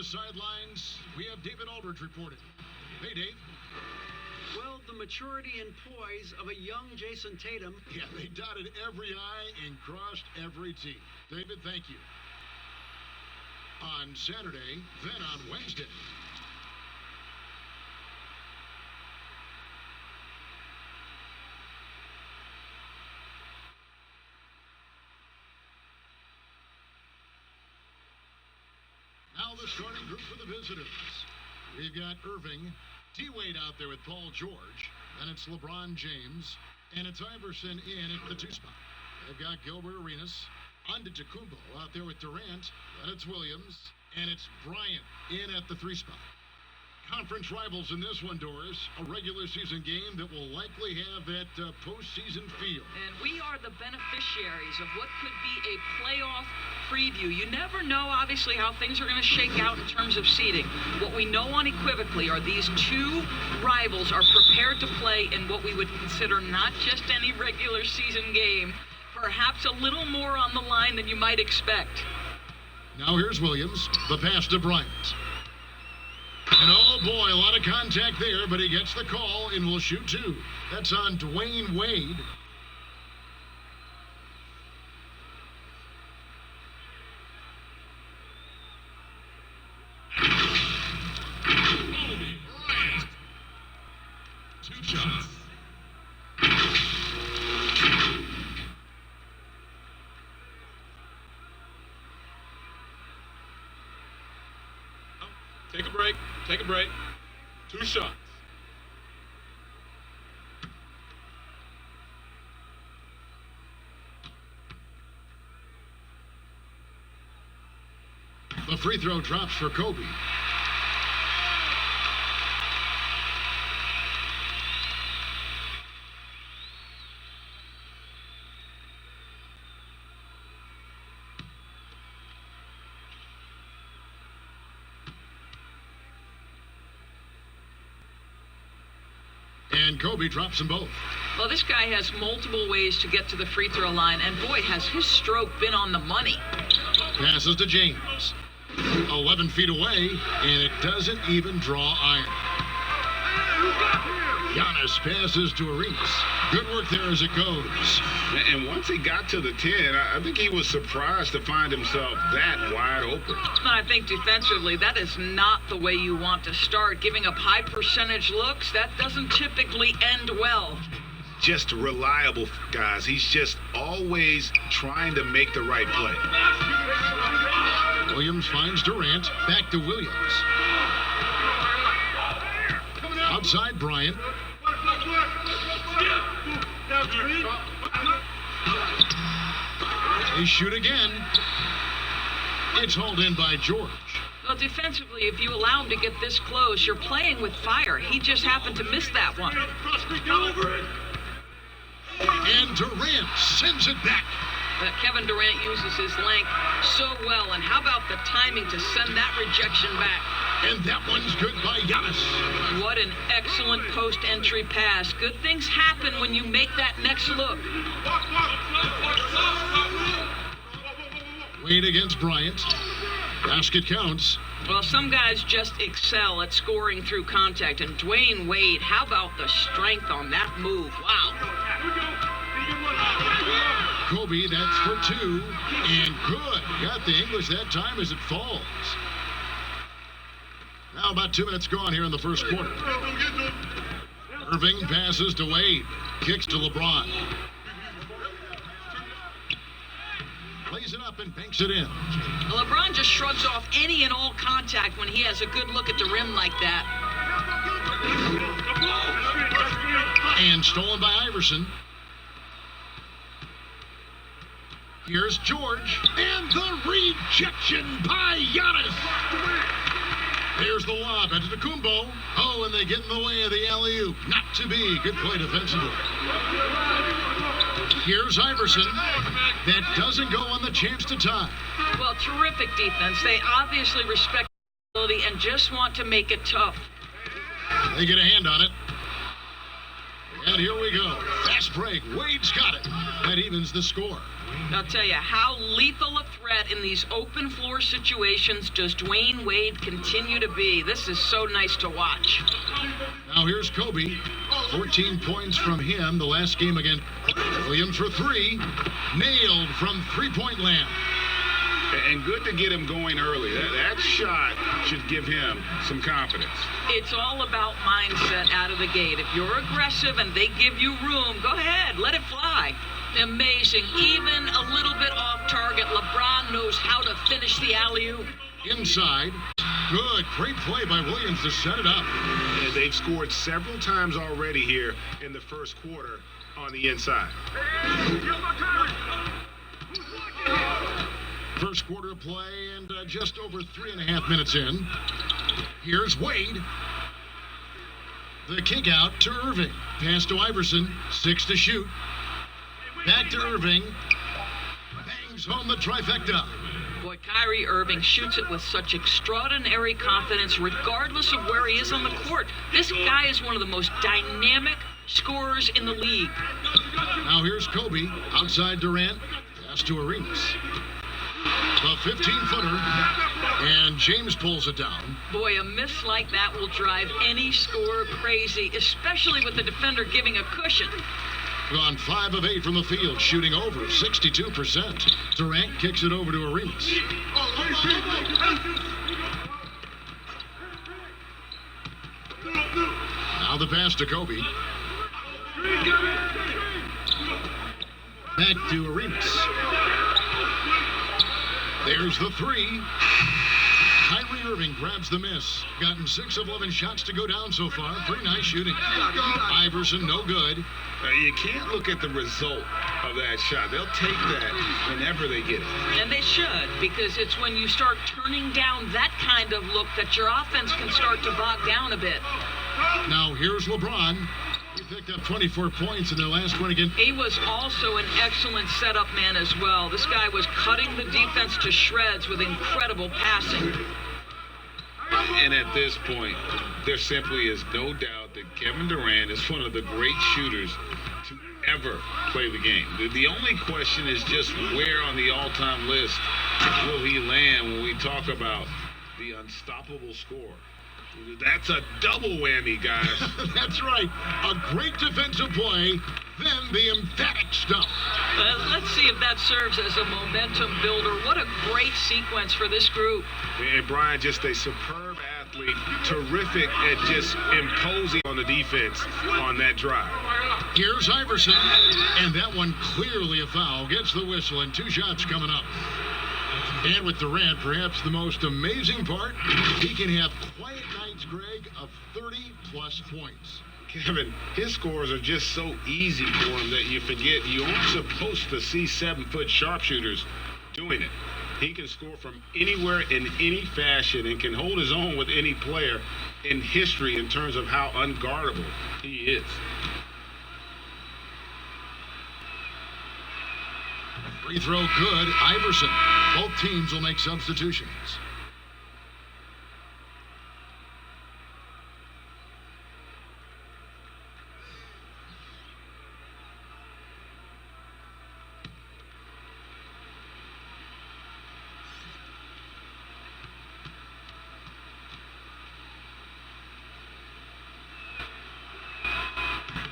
the sidelines, we have David Aldridge reporting. Hey, Dave. Well, the maturity and poise of a young Jason Tatum. Yeah, they dotted every I and crossed every T. David, thank you. On Saturday, then on Wednesday. Now the starting group for the visitors. We've got Irving, D-Wade out there with Paul George, and it's LeBron James, and it's Iverson in at the 2 spot. They've got Gilbert Arenas, Antetokounmpo out there with Durant, then it's Williams, and it's Bryant in at the 3 spot. Conference rivals in this one, Doris. A regular season game that will likely have that postseason feel. And we are the beneficiaries of what could be a playoff preview. You never know, obviously, how things are going to shake out in terms of seeding. What we know unequivocally are these two rivals are prepared to play in what we would consider not just any regular season game, perhaps a little more on the line than you might expect. Now here's Williams, the pass to Bryant. And oh boy, a lot of contact there, but he gets the call and will shoot 2. That's on Dwayne Wade. Bryant. 2 shots. Take a break. Take a break. 2 shots. The free throw drops for Kobe. And Kobe drops them both. Well, this guy has multiple ways to get to the free throw line, and boy, has his stroke been on the money. Passes to James. 11 feet away, and it doesn't even draw iron. Giannis passes to Arenas. Good work there as it goes. And once he got to the 10, I think he was surprised to find himself that wide open. I think defensively, that is not the way you want to start. Giving up high percentage looks, that doesn't typically end well. Just reliable, guys. He's just always trying to make the right play. Williams finds Durant. Back to Williams. Outside Bryant. They shoot again. It's hauled in by George. Well, defensively, if you allow him to get this close, you're playing with fire. He just happened to miss that one. And Durant sends it back. But Kevin Durant uses his length so well. And how about the timing to send that rejection back? And that one's good by Giannis. What an excellent post-entry pass. Good things happen when you make that next look. Wade against Bryant. Basket counts. Well, some guys just excel at scoring through contact. And Dwayne Wade, how about the strength on that move? Wow. Kobe, that's for 2. And good. Got the English that time as it falls. Now about 2 minutes gone here in the first quarter. Irving passes to Wade. Kicks to LeBron. Plays it up and banks it in. LeBron just shrugs off any and all contact when he has a good look at the rim like that. And stolen by Iverson. Here's George. And the rejection by Giannis. There's the lob into Antetokounmpo. Oh, and they get in the way of the alley-oop. Not to be. Good play defensively. Here's Iverson. That doesn't go on the chance to tie. Well, terrific defense. They obviously respect ability and just want to make it tough. They get a hand on it. And here we go. Fast break. Wade's got it. That evens the score. I'll tell you, how lethal a threat in these open floor situations does Dwayne Wade continue to be? This is so nice to watch. Now here's Kobe. 14 points from him the last game against Williams for three. Nailed from three-point land. And good to get him going early. That shot should give him some confidence. It's all about mindset out of the gate. If you're aggressive and they give you room, go ahead, let it fly. Amazing. Even a little bit off target, LeBron knows how to finish the alley-oop. Inside. Good. Great play by Williams to set it up. And they've scored several times already here in the first quarter on the inside. First quarter of play and just over 3.5 minutes in. Here's Wade. The kick out to Irving. Pass to Iverson. 6 to shoot. Back to Irving. Bangs home the trifecta. Boy, Kyrie Irving shoots it with such extraordinary confidence regardless of where he is on the court. This guy is one of the most dynamic scorers in the league. Now here's Kobe. Outside Durant. Pass to Arenas. The 15-footer, and James pulls it down. Boy, a miss like that will drive any scorer crazy, especially with the defender giving a cushion. Gone 5 of 8 from the field, shooting over 62%. Durant kicks it over to Arenas. Now the pass to Kobe. Back to Arenas. There's the three. Kyrie Irving grabs the miss. Gotten 6 of 11 shots to go down so far. Pretty nice shooting. Iverson, no good. You can't look at the result of that shot. They'll take that whenever they get it. And they should, because it's when you start turning down that kind of look that your offense can start to bog down a bit. Now here's LeBron. He picked up 24 points in their last one again. He was also an excellent setup man as well. This guy was cutting the defense to shreds with incredible passing. And at this point, there simply is no doubt that Kevin Durant is one of the great shooters to ever play the game. The only question is just where on the all-time list will he land when we talk about the unstoppable scorer. That's a double whammy, guys. That's right. A great defensive play, then the emphatic stuff. Let's see if that serves as a momentum builder. What a great sequence for this group. And Brian, just a superb athlete, terrific at just imposing on the defense on that drive. Here's Iverson, and that one clearly a foul. Gets the whistle, and 2 shots coming up. And with Durant, perhaps the most amazing part, he can have quiet nights, Greg, of 30-plus points. Kevin, his scores are just so easy for him that you forget you aren't supposed to see 7-foot sharpshooters doing it. He can score from anywhere in any fashion and can hold his own with any player in history in terms of how unguardable he is. Free throw good. Iverson. Both teams will make substitutions.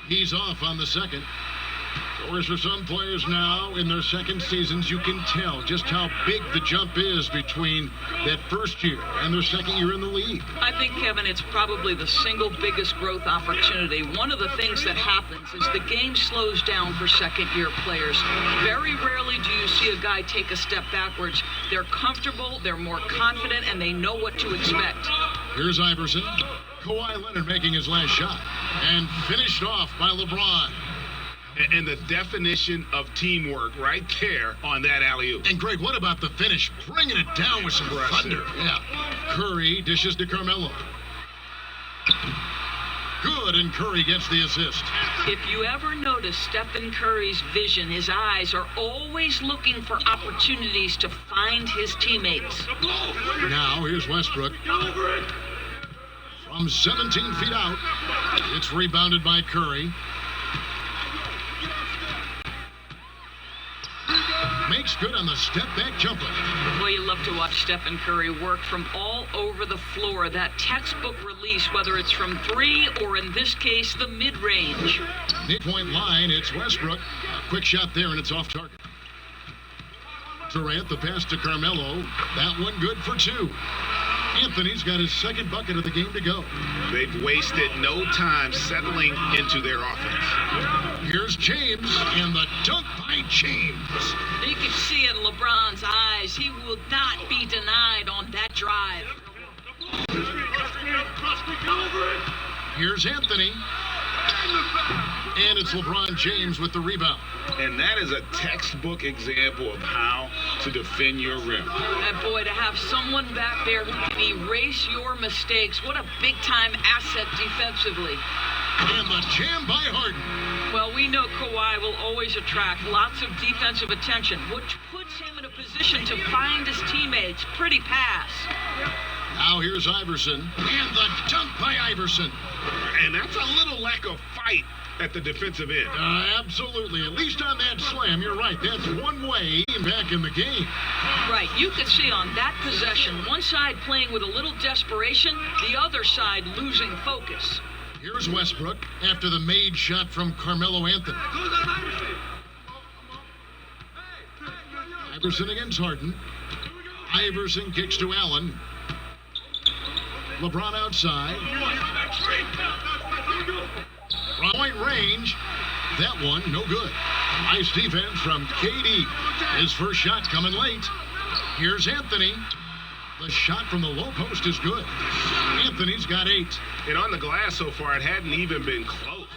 He's off on the second. Whereas for some players now in their second seasons, you can tell just how big the jump is between that first year and their second year in the league. I think, Kevin, it's probably the single biggest growth opportunity. One of the things that happens is the game slows down for second-year players. Very rarely do you see a guy take a step backwards. They're comfortable, they're more confident, and they know what to expect. Here's Iverson. Kawhi Leonard making his last shot. And finished off by LeBron. And the definition of teamwork right there on that alley-oop. And Greg, what about the finish? Bringing it down with some thunder. Yeah. Curry dishes to Carmelo. Good, and Curry gets the assist. If you ever notice Stephen Curry's vision, his eyes are always looking for opportunities to find his teammates. Now, here's Westbrook. From 17 feet out, it's rebounded by Curry. makes good on the step-back jumper. Boy, you love to watch Stephen Curry work from all over the floor. That textbook release, whether it's from 3 or, in this case, the mid-range. Midpoint line, it's Westbrook. A quick shot there, and it's off target. Durant, the pass to Carmelo. That one good for 2. Anthony's got his second bucket of the game to go. They've wasted no time settling into their offense. Here's James, and the dunk by James. You can see it in LeBron's eyes. He will not be denied on that drive. Here's Anthony. And it's LeBron James with the rebound. And that is a textbook example of how to defend your rim. And boy, to have someone back there who can erase your mistakes, what a big-time asset defensively. And the jam by Harden. Well, we know Kawhi will always attract lots of defensive attention, which puts him in a position to find his teammates. Pretty pass. Now here's Iverson. And the dunk by Iverson. And that's a little lack of fight at the defensive end. Absolutely. At least on that slam, you're right. That's one way back in the game. Right. You could see on that possession, one side playing with a little desperation, the other side losing focus. Here's Westbrook after the made shot from Carmelo Anthony. Iverson against Harden. Iverson kicks to Allen. LeBron outside. Point range. That one, no good. Nice defense from KD. His first shot coming late. Here's Anthony. The shot from the low post is good. Anthony's got 8. And on the glass so far, it hadn't even been close.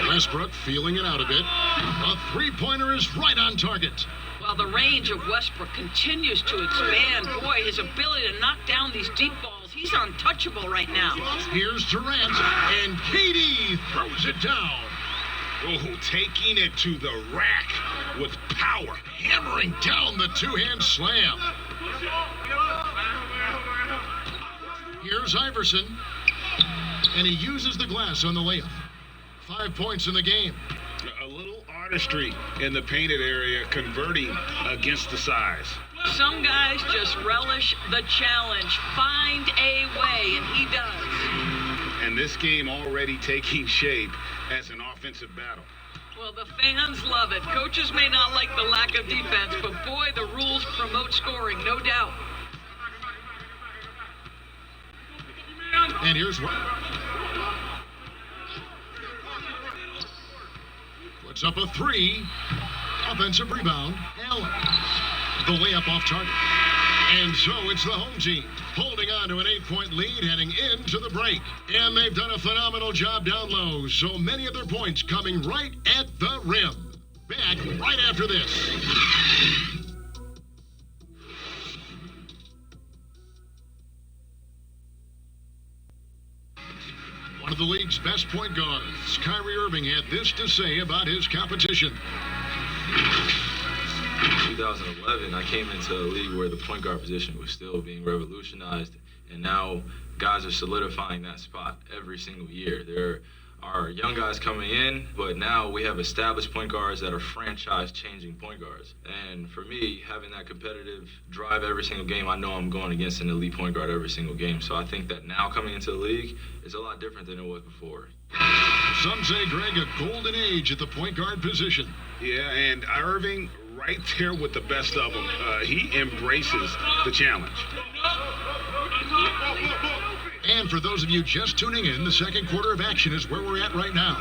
Westbrook feeling it out a bit. A three-pointer is right on target. Well, the range of Westbrook continues to expand. Boy, his ability to knock down these deep balls, he's untouchable right now. Here's Durant, and KD throws it down. Oh, taking it to the rack with power. Hammering down the two-hand slam. Here's Iverson, and he uses the glass on the layup. 5 points in the game. A little artistry in the painted area, converting against the size. Some guys just relish the challenge. Find a way, and he does. And this game already taking shape as an offensive battle. Well, the fans love it. Coaches may not like the lack of defense, but boy, the rules promote scoring, no doubt. And here's what. Puts up a 3. Offensive rebound. Allen. The layup off target. And so it's the home team holding on to an 8-point lead heading into the break. And they've done a phenomenal job down low. So many of their points coming right at the rim. Back right after this. One of the league's best point guards, Kyrie Irving, had this to say about his competition. In 2011, I came into a league where the point guard position was still being revolutionized, and now guys are solidifying that spot every single year. There are young guys coming in, but now we have established point guards that are franchise-changing point guards. And for me, having that competitive drive every single game, I know I'm going against an elite point guard every single game. So I think that now coming into the league is a lot different than it was before. Some say, Greg, a golden age at the point guard position. Yeah, and Irving right there with the best of them. He embraces the challenge. And for those of you just tuning in, the second quarter of action is where we're at right now.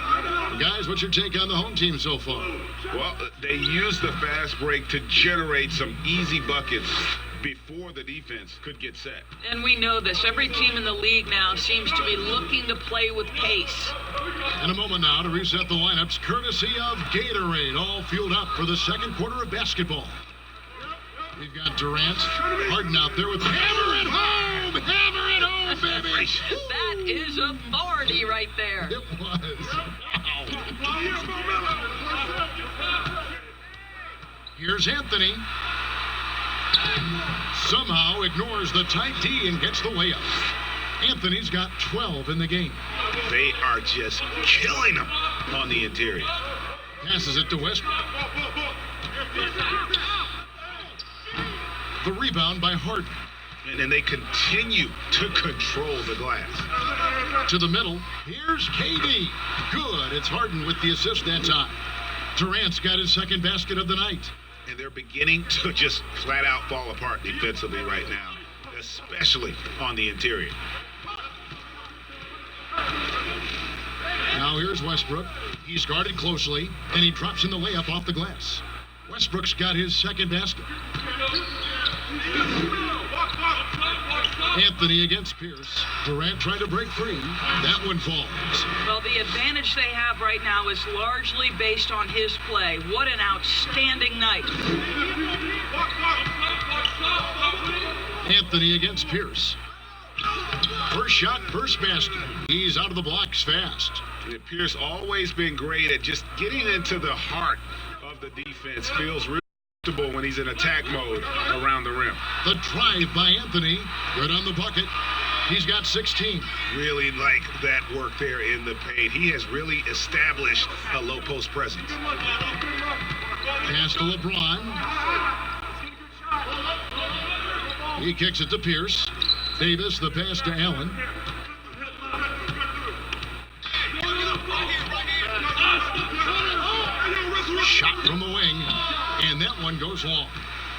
Guys, what's your take on the home team so far? Well, they used the fast break to generate some easy buckets before the defense could get set. And we know this. Every team in the league now seems to be looking to play with pace. In a moment now to reset the lineups, courtesy of Gatorade, all fueled up for the second quarter of basketball. We've got Durant, Harden out there with hammer it home! Hammer it home, baby! That is authority right there. It was. Wow. Here's Anthony. Somehow ignores the tight D and gets the layup. Anthony's got 12 in the game. They are just killing them on the interior. Passes it to Westbrook. The rebound by Harden. And then they continue to control the glass. To the middle. Here's KD. Good. It's Harden with the assist that time. Durant's got his second basket of the night. And they're beginning to just flat out fall apart defensively right now, especially on the interior. Now here's Westbrook. He's guarded closely, and he drops in the layup off the glass. Westbrook's got his second basket. Anthony against Pierce. Durant trying to break free. That one falls. Well, the advantage they have right now is largely based on his play. What an outstanding night. Anthony against Pierce. First shot, first basket. He's out of the blocks fast. And Pierce always been great at just getting into the heart of the defense. Feels real comfortable when he's in attack mode around the rim. The drive by Anthony. Good on the bucket. He's got 16. Really like that work there in the paint. He has really established a low post presence. Pass to LeBron. He kicks it to Pierce. Davis, the pass to Allen. Shot from the wing, and that one goes long.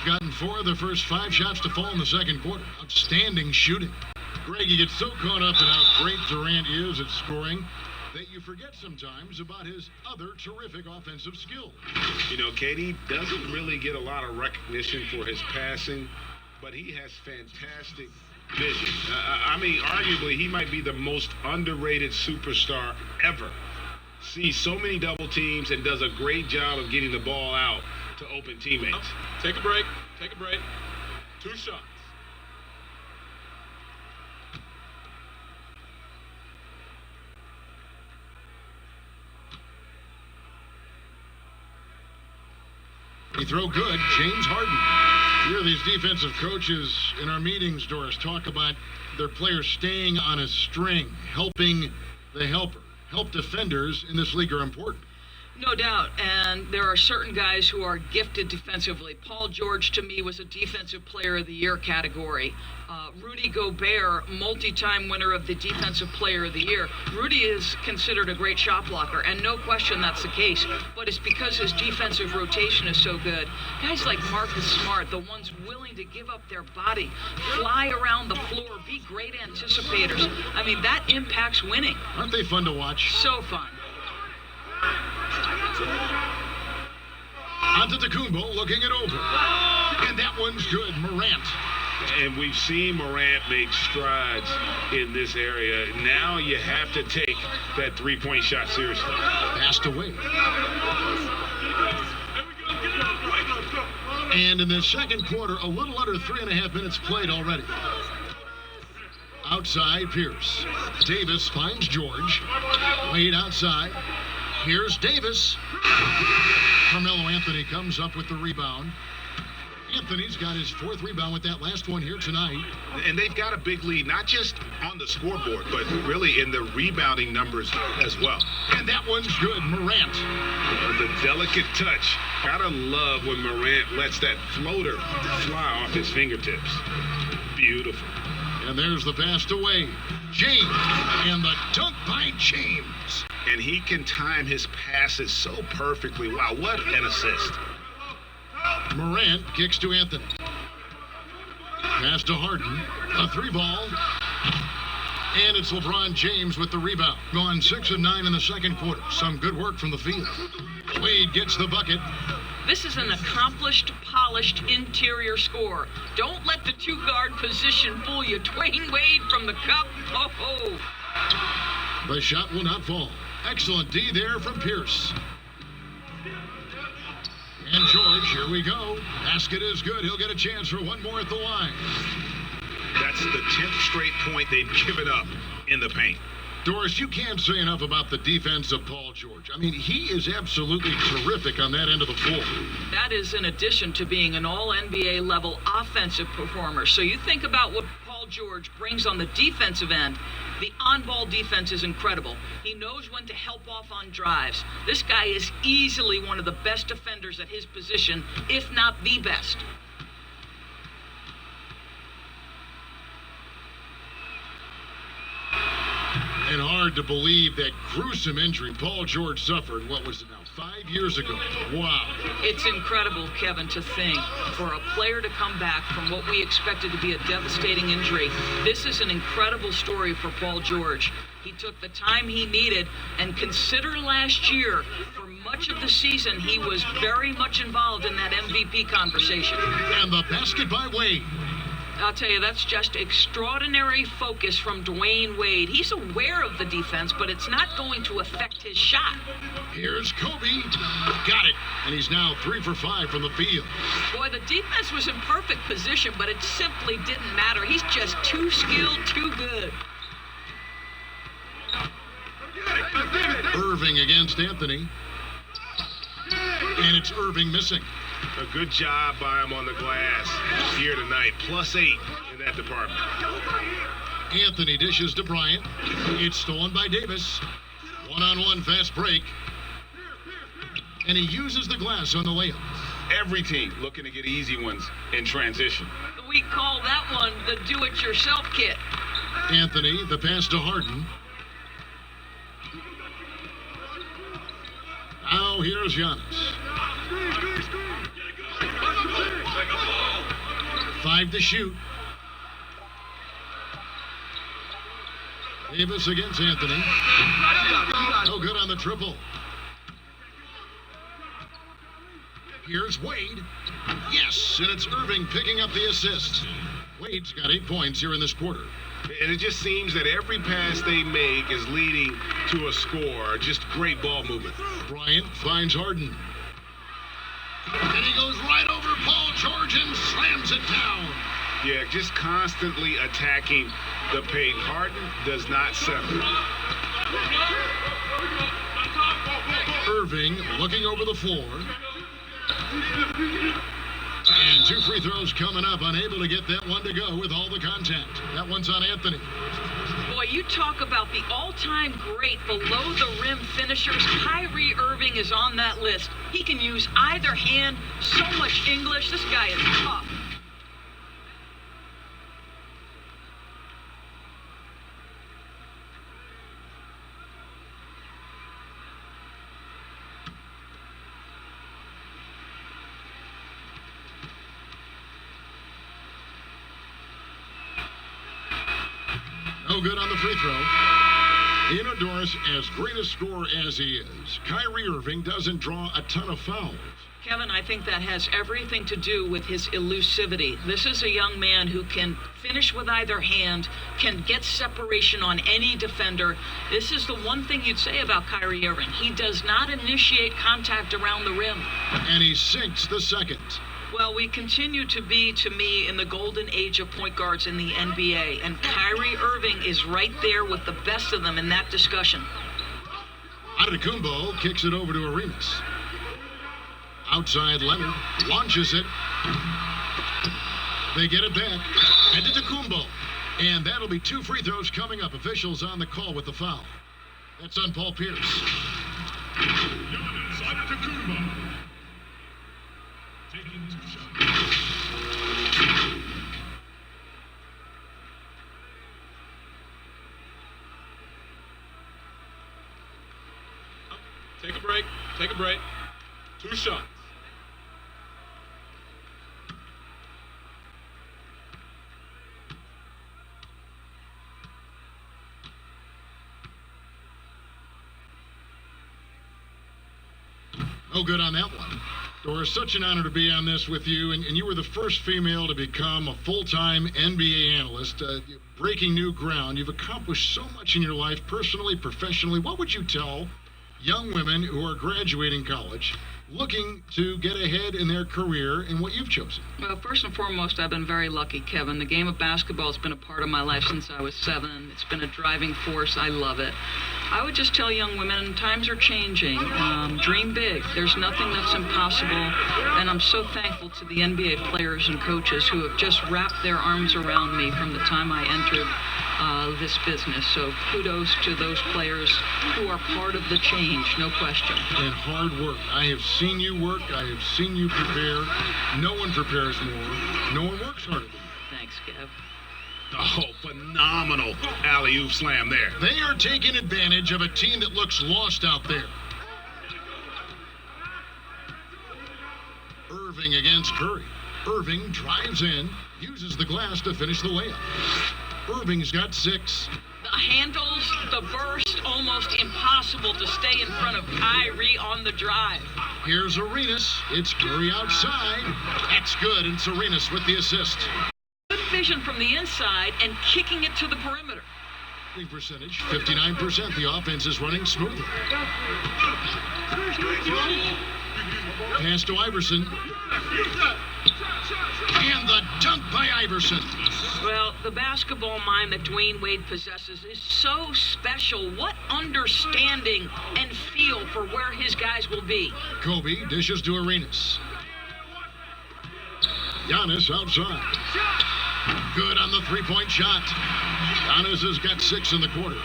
Gotten 4 of the first 5 shots to fall in the second quarter. Outstanding shooting. Greg, you get so caught up in how great Durant is at scoring that you forget sometimes about his other terrific offensive skills. You know, KD doesn't really get a lot of recognition for his passing, but he has fantastic vision. I mean, arguably, he might be the most underrated superstar ever. Sees so many double teams and does a great job of getting the ball out to open teammates. Take a break. Take a break. 2 shots. He throw good. James Harden. You hear these defensive coaches in our meetings, Doris, talk about their players staying on a string, helping the helper. Help defenders in this league are important. No doubt, and there are certain guys who are gifted defensively. Paul George, to me, was a Defensive Player of the Year category. Rudy Gobert, multi-time winner of the Defensive Player of the Year. Rudy is considered a great shot blocker, and no question that's the case, but it's because his defensive rotation is so good. Guys like Marcus Smart, the ones willing to give up their body, fly around the floor, be great anticipators. I mean, that impacts winning. Aren't they fun to watch? So fun. Antetokounmpo looking it over. And that one's good. Morant. And we've seen Morant make strides in this area. Now you have to take that three-point shot seriously. Passed away. And in the second quarter, a little under 3.5 minutes played already. Outside, Pierce. Davis finds George. Wade outside. Here's Davis. Carmelo Anthony comes up with the rebound. Anthony's got his 4th rebound with that last one here tonight. And they've got a big lead, not just on the scoreboard, but really in the rebounding numbers as well. And that one's good. Morant. The delicate touch. Gotta love when Morant lets that floater fly off his fingertips. Beautiful. And there's the pass to Wade. James. And the dunk by James. And he can time his passes so perfectly. Wow, what an assist. Morant kicks to Anthony. Pass to Harden. A 3-ball. And it's LeBron James with the rebound. Gone 6 of 9 in the second quarter. Some good work from the field. Wade gets the bucket. This is an accomplished, polished interior scorer. Don't let the 2-guard position fool you. Dwayne Wade from the cup. Oh. The shot will not fall. Excellent D there from Pierce. And George, here we go. Basket is good. He'll get a chance for one more at the line. That's the 10th straight point they've given up in the paint. Doris, you can't say enough about the defense of Paul George. I mean, he is absolutely terrific on that end of the floor. That is in addition to being an all-NBA level offensive performer. So you think about what Paul George brings on the defensive end. The on-ball defense is incredible. He knows when to help off on drives. This guy is easily one of the best defenders at his position, if not the best. And hard to believe that gruesome injury Paul George suffered, what was it now, 5 years ago? Wow. It's incredible, Kevin, to think for a player to come back from what we expected to be a devastating injury. This is an incredible story for Paul George. He took the time he needed, and consider last year, for much of the season, he was very much involved in that MVP conversation. And the basket by Wade. I'll tell you, that's just extraordinary focus from Dwayne Wade. He's aware of the defense, but it's not going to affect his shot. Here's Kobe. Got it. And he's now 3 for 5 from the field. Boy, the defense was in perfect position, but it simply didn't matter. He's just too skilled, too good. Irving against Anthony. And it's Irving missing. A good job by him on the glass here tonight. +8 in that department. Anthony dishes to Bryant. It's stolen by Davis. One-on-one fast break. And he uses the glass on the layup. Every team looking to get easy ones in transition. We call that one the do-it-yourself kit. Anthony, the pass to Harden. Now here's Giannis. 5 to shoot. Davis against Anthony. No good on the triple. Here's Wade. Yes, and it's Irving picking up the assist. Wade's got 8 points here in this quarter. And it just seems that every pass they make is leading to a score. Just great ball movement. Bryant finds Harden. And he goes right over Paul George and slams it down. Yeah, just constantly attacking the paint. Harden does not settle. Irving looking over the floor. And 2 free throws coming up. Unable to get that one to go with all the contact. That one's on Anthony. Boy, you talk about the all-time great below-the-rim finishers. Kyrie Irving is on that list. He can use either hand. So much English. This guy is tough. No good on the free throw. Inodorus, as great a scorer as he is, Kyrie Irving doesn't draw a ton of fouls. Kevin, I think that has everything to do with his elusivity. This is a young man who can finish with either hand, can get separation on any defender. This is the one thing you'd say about Kyrie Irving. He does not initiate contact around the rim. And he sinks the second. Well, we continue to be, to me, in the golden age of point guards in the NBA, and Kyrie Irving is right there with the best of them in that discussion. Antetokounmpo kicks it over to Arenas. Outside Leonard launches it. They get it back. Antetokounmpo. And that'll be 2 free throws coming up. Officials on the call with the foul. That's on Paul Pierce. Antetokounmpo. Taking 2 shots. Take a break. Take a break. 2 shots. No good on that one. Doris, such an honor to be on this with you, and you were the first female to become a full-time NBA analyst, breaking new ground. You've accomplished so much in your life, personally, professionally. What would you tell young women who are graduating college, looking to get ahead in their career in what you've chosen? Well, first and foremost, I've been very lucky, Kevin. The game of basketball has been a part of my life since I was 7. It's been a driving force. I love it. I would just tell young women, times are changing. Dream big. There's nothing that's impossible. And I'm so thankful to the NBA players and coaches who have just wrapped their arms around me from the time I entered this business. So kudos to those players who are part of the change, no question. And hard work. I have seen you work. I have seen you prepare. No one prepares more. No one works harder than you. Thanks, Kev. Oh, phenomenal alley-oop slam there. They are taking advantage of a team that looks lost out there. Irving against Curry. Irving drives in, uses the glass to finish the layup. Irving's got 6. The handles, the burst, almost impossible to stay in front of Kyrie on the drive. Here's Arenas. It's Curry outside. That's good, and it's Arenas with the assist. Good vision from the inside and kicking it to the perimeter. Percentage, 59%. The offense is running smoothly. Pass to Iverson. And the dunk by Iverson. Well, the basketball mind that Dwayne Wade possesses is so special. What understanding and feel for where his guys will be. Kobe dishes to Arenas. Giannis outside. Good on the three-point shot. Giannis has got 6 in the quarter.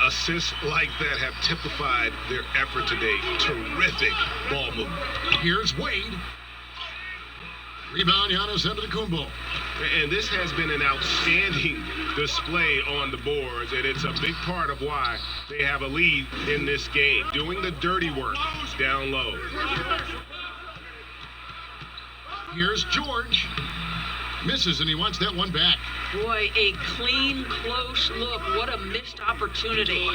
Assists like that have typified their effort today. Terrific ball movement. Here's Wade. Rebound, Giannis Antetokounmpo. And this has been an outstanding display on the boards, and it's a big part of why they have a lead in this game. Doing the dirty work down low. Here's George. Misses, and he wants that one back. Boy, a clean, close look. What a missed opportunity.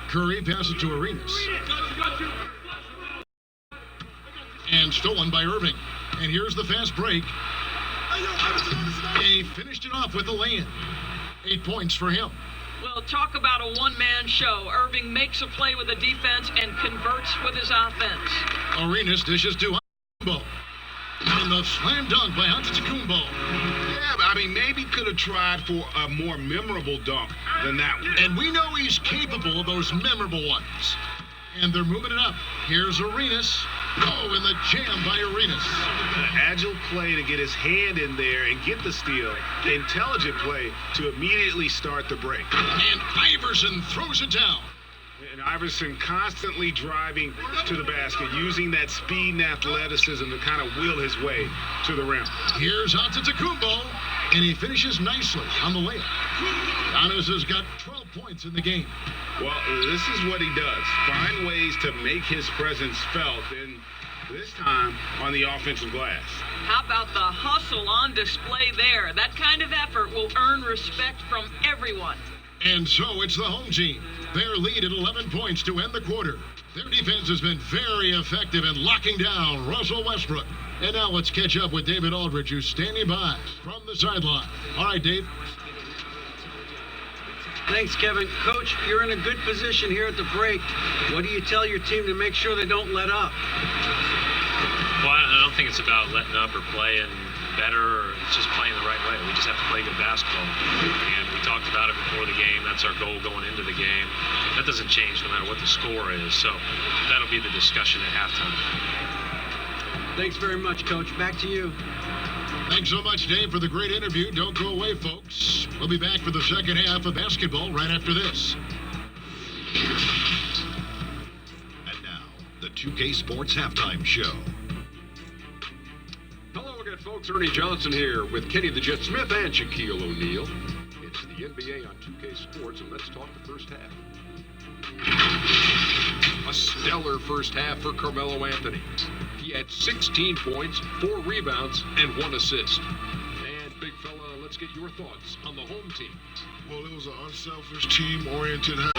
Curry passes to Arenas. And stolen by Irving. And here's the fast break. And he finished it off with a lay-in. 8 points for him. Well, talk about a one-man show. Irving makes a play with the defense and converts with his offense. Arenas dishes to Antetokounmpo. And the slam dunk by Antetokounmpo. Yeah, I mean, maybe could have tried for a more memorable dunk than that one. And we know he's capable of those memorable ones. And they're moving it up. Here's Arenas. Oh, and the jam by Arenas. An agile play to get his hand in there and get the steal. Intelligent play to immediately start the break. And Iverson throws it down. And Iverson constantly driving to the basket, using that speed and athleticism to kind of wheel his way to the rim. Here's Antetokounmpo, and he finishes nicely on the layup. Giannis has got 12 points in the game. Well, this is what he does. Find ways to make his presence felt, and this time on the offensive glass. How about the hustle on display there? That kind of effort will earn respect from everyone. And so it's the home team. Their lead at 11 points to end the quarter. Their defense has been very effective in locking down Russell Westbrook. And now let's catch up with David Aldridge, who's standing by from the sideline. All right, Dave. Thanks, Kevin. Coach, you're in a good position here at the break. What do you tell your team to make sure they don't let up? Well, I don't think it's about letting up or playing better. It's just playing the right way. We just have to play good basketball. And we talked about it before the game. That's our goal going into the game. That doesn't change no matter what the score is. So that'll be the discussion at halftime. Thanks very much, Coach. Back to you. Thanks so much, Dave, for the great interview. Don't go away, folks. We'll be back for the second half of basketball right after this. And now, the 2K Sports Halftime Show. Hello again, folks. Ernie Johnson here with Kenny the Jet Smith and Shaquille O'Neal. It's the NBA on 2K Sports, and let's talk the first half. A stellar first half for Carmelo Anthony. He had 16 points, 4 rebounds, and 1 assist. And, big fella, let's get your thoughts on the home team. Well, it was an unselfish, team-oriented half.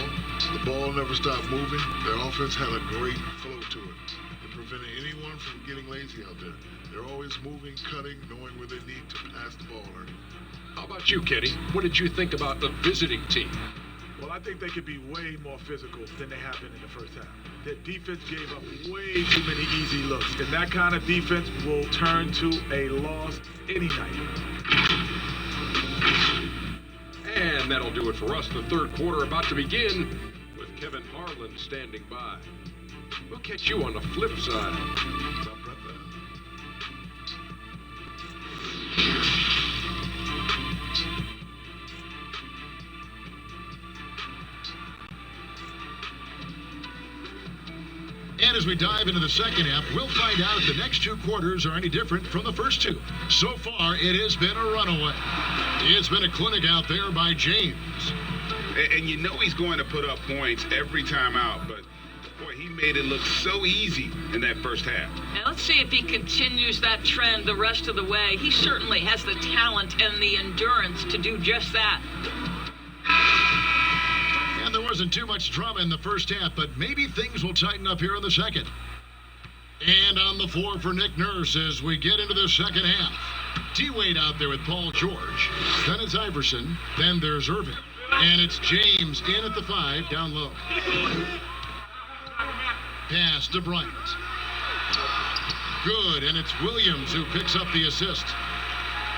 The ball never stopped moving. Their offense had a great flow to it. It prevented anyone from getting lazy out there. They're always moving, cutting, knowing where they need to pass the ball. How about you, Kenny? What did you think about the visiting team? Well, I think they could be way more physical than they have been in the first half. Their defense gave up way too many easy looks, and that kind of defense will turn to a loss any night. And that'll do it for us. The third quarter about to begin with Kevin Harlan standing by. We'll catch you on the flip side. And as we dive into the second half, we'll find out if the next two quarters are any different from the first two. So far, it has been a runaway. It's been a clinic out there by James. And you know he's going to put up points every time out, but boy, he made it look so easy in that first half. Now let's see if he continues that trend the rest of the way. He certainly has the talent and the endurance to do just that. And there wasn't too much drama in the first half, but maybe things will tighten up here in the second. And on the floor for Nick Nurse as we get into the second half. T-Wade out there with Paul George. Then it's Iverson. Then there's Irving. And it's James in at the 5, down low. Pass to Bryant. Good, and it's Williams who picks up the assist.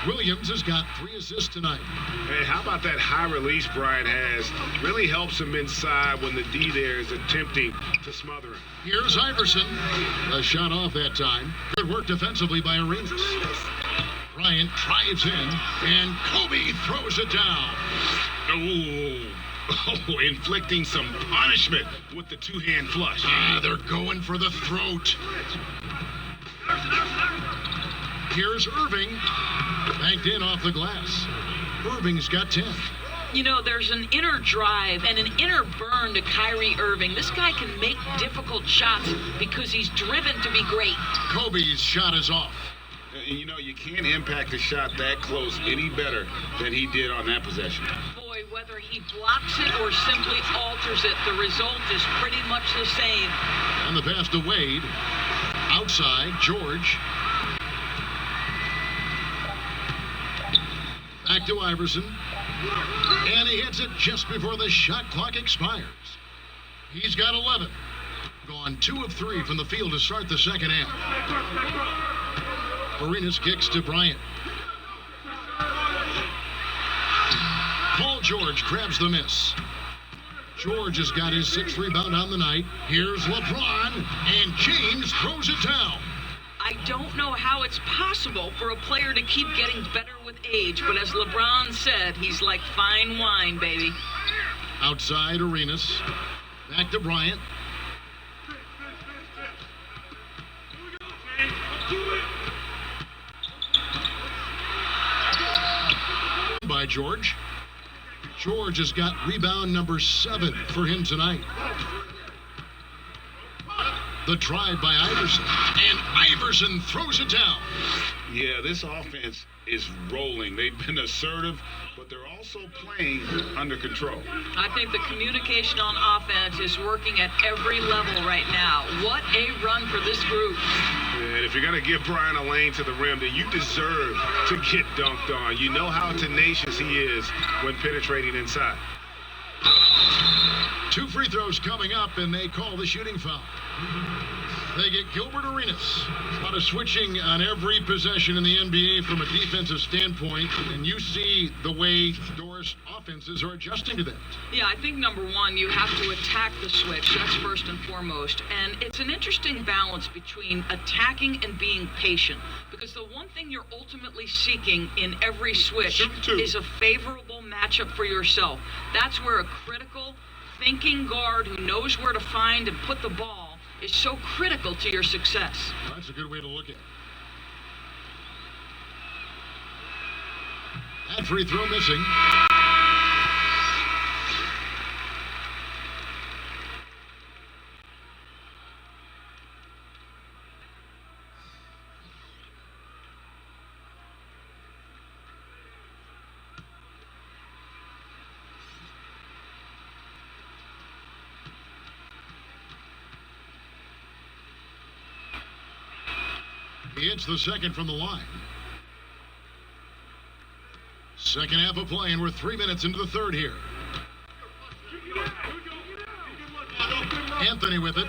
Williams has got 3 assists tonight. Hey, how about that high release Bryant has? Really helps him inside when the D there is attempting to smother him. Here's Iverson. A shot off that time. Good work defensively by Arenas. Bryant drives in, and Kobe throws it down. Oh, inflicting some punishment with the two-hand flush. They're going for the throat. Here's Irving. Banked in off the glass. Irving's got 10. You know, there's an inner drive and an inner burn to Kyrie Irving. This guy can make difficult shots because he's driven to be great. Kobe's shot is off. And you know, you can't impact a shot that close any better than he did on that possession. Boy, whether he blocks it or simply alters it, the result is pretty much the same. And the pass to Wade. Outside, George. Back to Iverson. And he hits it just before the shot clock expires. He's got 11. Gone 2 of 3 from the field to start the second half. Arenas kicks to Bryant. Paul George grabs the miss. George has got his 6th rebound on the night. Here's LeBron, and James throws it down. I don't know how it's possible for a player to keep getting better with age, but as LeBron said, he's like fine wine, baby. Outside, Arenas. Back to Bryant. By George. George has got rebound number 7 for him tonight. The drive by Iverson, and Iverson throws it down. Yeah, this offense is rolling. They've been assertive, but they're also playing under control. I think the communication on offense is working at every level right now. What a run for this group. And if you're going to give Brian a lane to the rim, then you deserve to get dunked on. You know how tenacious he is when penetrating inside. 2 free throws coming up, and they call the shooting foul. They get Gilbert Arenas. A lot of switching on every possession in the NBA from a defensive standpoint, and you see the way Doris offenses are adjusting to that. Yeah, I think number one, you have to attack the switch. That's first and foremost. And it's an interesting balance between attacking and being patient, because the one thing you're ultimately seeking in every switch is a favorable matchup for yourself. That's where a critical thinking guard who knows where to find and put the ball is so critical to your success. That's a good way to look at it. That free throw missing. He hits the second from the line. Second half of play, and we're 3 minutes into the third here. Anthony with it.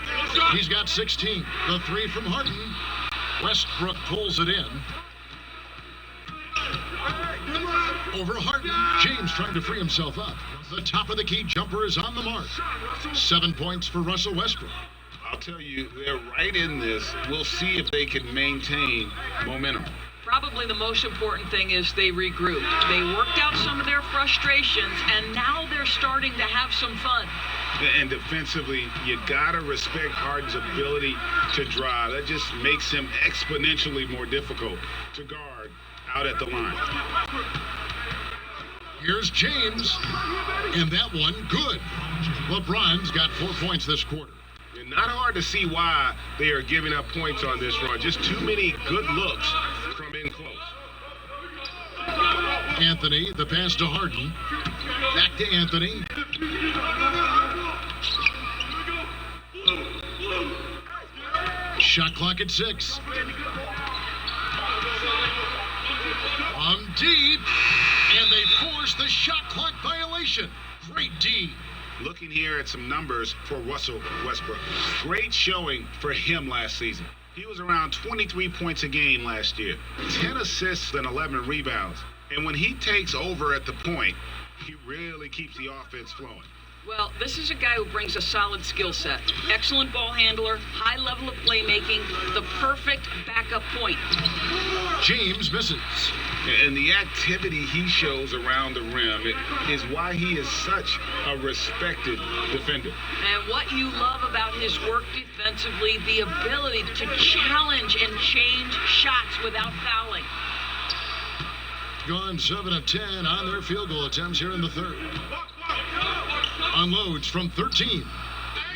He's got 16. The three from Harden. Westbrook pulls it in. Over Harden. James trying to free himself up. The top of the key jumper is on the mark. 7 points for Russell Westbrook. I'll tell you, they're right in this. We'll see if they can maintain momentum. Probably the most important thing is they regrouped. They worked out some of their frustrations, and now they're starting to have some fun. And defensively, you gotta respect Harden's ability to drive. That just makes him exponentially more difficult to guard out at the line. Here's James, and that one good. LeBron's got 4 points this quarter. And not hard to see why they are giving up points on this run. Just too many good looks from in close. Anthony, the pass to Harden. Back to Anthony. Shot clock at 6. From deep, and they force the shot clock violation. Great D. Looking here at some numbers for Russell Westbrook. Great showing for him last season. He was around 23 points a game last year, 10 assists and 11 rebounds. And when he takes over at the point, he really keeps the offense flowing. Well, this is a guy who brings a solid skill set. Excellent ball handler, high level of playmaking, the perfect backup point. James misses. And the activity he shows around the rim is why he is such a respected defender. And what you love about his work defensively, the ability to challenge and change shots without fouling. Gone 7 of 10 on their field goal attempts here in the third. Unloads from 13.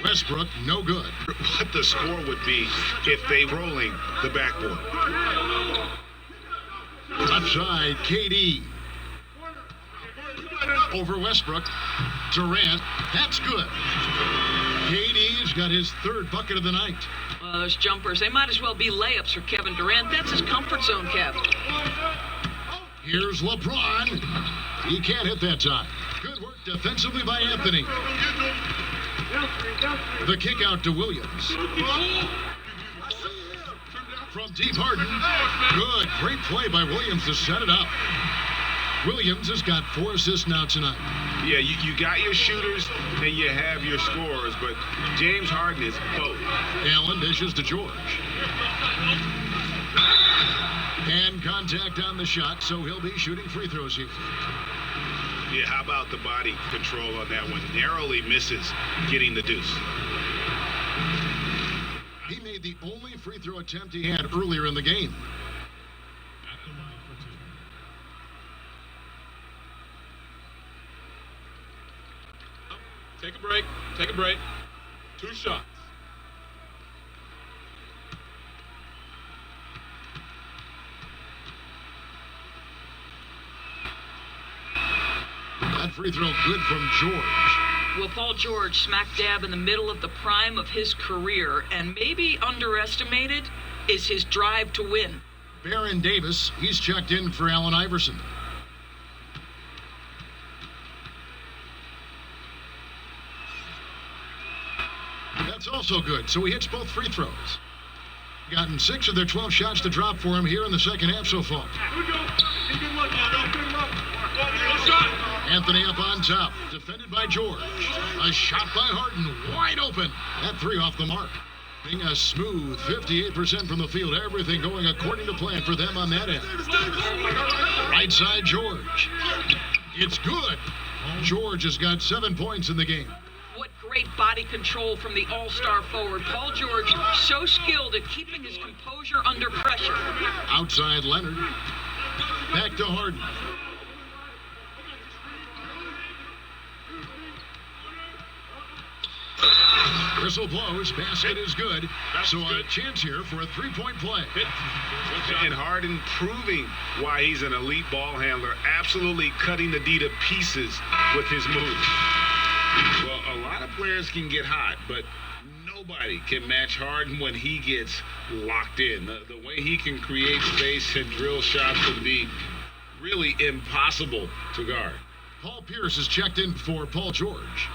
Westbrook, no good. What the score would be if they rolling the backboard. Outside, KD. Over Westbrook. Durant, that's good. KD's got his third bucket of the night. Well, those jumpers, they might as well be layups for Kevin Durant. That's his comfort zone, Kev. Here's LeBron. He can't hit that time. Good work defensively by Anthony. The kick out to Williams. From deep Harden. Good. Great play by Williams to set it up. Williams has got 4 assists now tonight. Yeah, you got your shooters and you have your scorers, but James Harden is both. Allen dishes to George. And contact on the shot, so he'll be shooting free throws here. Yeah, how about the body control on that one? Narrowly misses getting the deuce. He made the only free throw attempt he had earlier in the game. Take a break. Take a break. 2 shots. That free throw good from George. Well, Paul George, smack dab in the middle of the prime of his career, and maybe underestimated is his drive to win. Baron Davis, he's checked in for Allen Iverson. That's also good, so he hits both free throws. Gotten 6 of their 12 shots to drop for him here in the second half so far. Anthony up on top, defended by George. A shot by Harden, wide open. That 3 off the mark. Being a smooth 58% from the field. Everything going according to plan for them on that end. Right side, George. It's good. George has got 7 points in the game. What great body control from the all-star forward. Paul George, so skilled at keeping his composure under pressure. Outside Leonard. Back to Harden. Whistle blows. Basket is good. So a chance here for a 3-point play. And Harden proving why he's an elite ball handler. Absolutely cutting the D to pieces with his moves. Well, a lot of players can get hot, but nobody can match Harden when he gets locked in. The way he can create space and drill shots would be really impossible to guard. Paul Pierce is checked in for Paul George.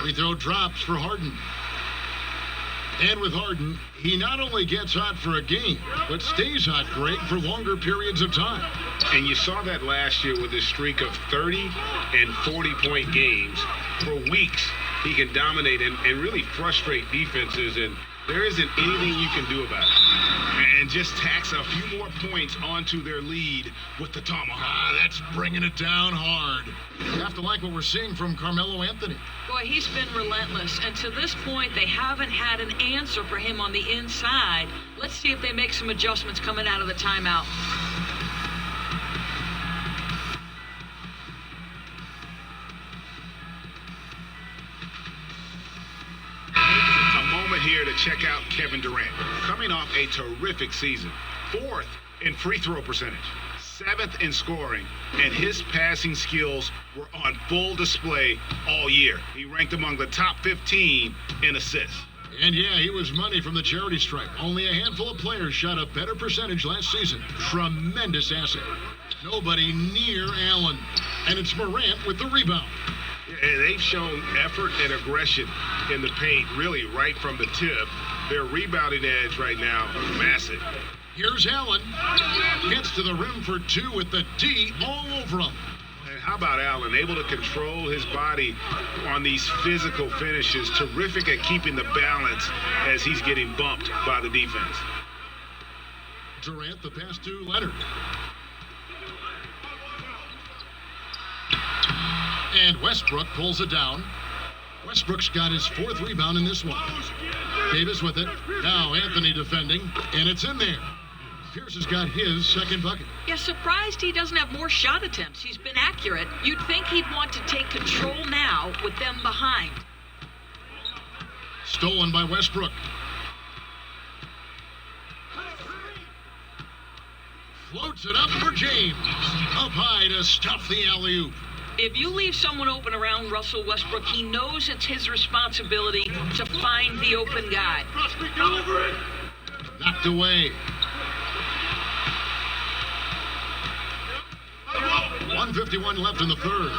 Free throw drops for Harden. And with Harden, he not only gets hot for a game, but stays hot, Greg, for longer periods of time. And you saw that last year with his streak of 30 and 40-point games. For weeks, he can dominate and really frustrate defenses, and there isn't anything you can do about it. And just tax a few more points onto their lead with the tomahawk. That's bringing it down hard. You have to like what we're seeing from Carmelo Anthony. Boy, he's been relentless, and to this point, they haven't had an answer for him on the inside. Let's see if they make some adjustments coming out of the timeout. Here to check out Kevin Durant, coming off a terrific season. 4th in free throw percentage, 7th in scoring, and his passing skills were on full display all year. He ranked among the top 15 in assists. And yeah, he was money from the charity stripe. Only a handful of players shot a better percentage last season. Tremendous asset. Nobody near Allen. And it's Morant with the rebound. And they've shown effort and aggression in the paint, really right from the tip. Their rebounding edge right now, massive. Here's Allen. Gets to the rim for 2 with the D all over him. And how about Allen, able to control his body on these physical finishes, terrific at keeping the balance as he's getting bumped by the defense. Durant, the pass to Leonard. And Westbrook pulls it down. Westbrook's got his 4th rebound in this one. Davis with it. Now Anthony defending, and it's in there. Pierce has got his 2nd bucket. Yeah, surprised he doesn't have more shot attempts. He's been accurate. You'd think he'd want to take control now with them behind. Stolen by Westbrook. Floats it up for James. Up high to stuff the alley-oop. If you leave someone open around Russell Westbrook, he knows it's his responsibility to find the open guy. Knocked away. 1:51 left in the 3rd.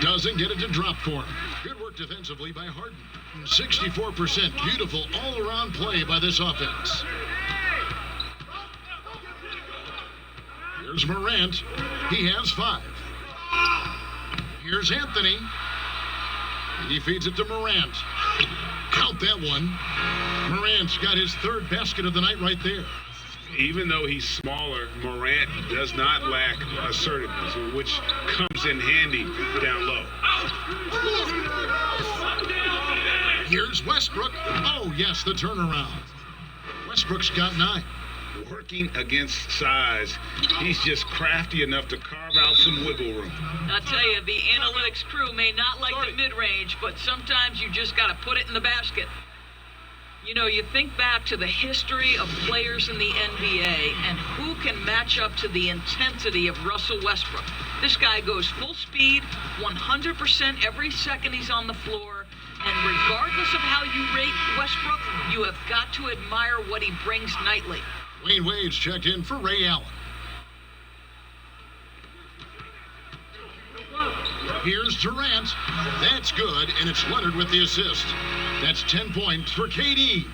Doesn't get it to drop for him. Good work defensively by Harden. 64%. Beautiful all-around play by this offense. Here's Morant. He has 5. Here's Anthony. He feeds it to Morant. Count that one. Morant's got his 3rd basket of the night right there. Even though he's smaller, Morant does not lack assertiveness, which comes in handy down low. Here's Westbrook. Oh, yes, the turnaround. Westbrook's got 9. Working against size, he's just crafty enough to carve out some wiggle room. I'll tell you, the analytics crew may not like the mid-range, but sometimes you just got to put it in the basket. You know, you think back to the history of players in the NBA and who can match up to the intensity of Russell Westbrook. This guy goes full speed, 100% every second he's on the floor. And regardless of how you rate Westbrook, you have got to admire what he brings nightly. Wayne Wade's checked in for Ray Allen. Here's Durant. That's good, and it's Leonard with the assist. That's 10 points for KD.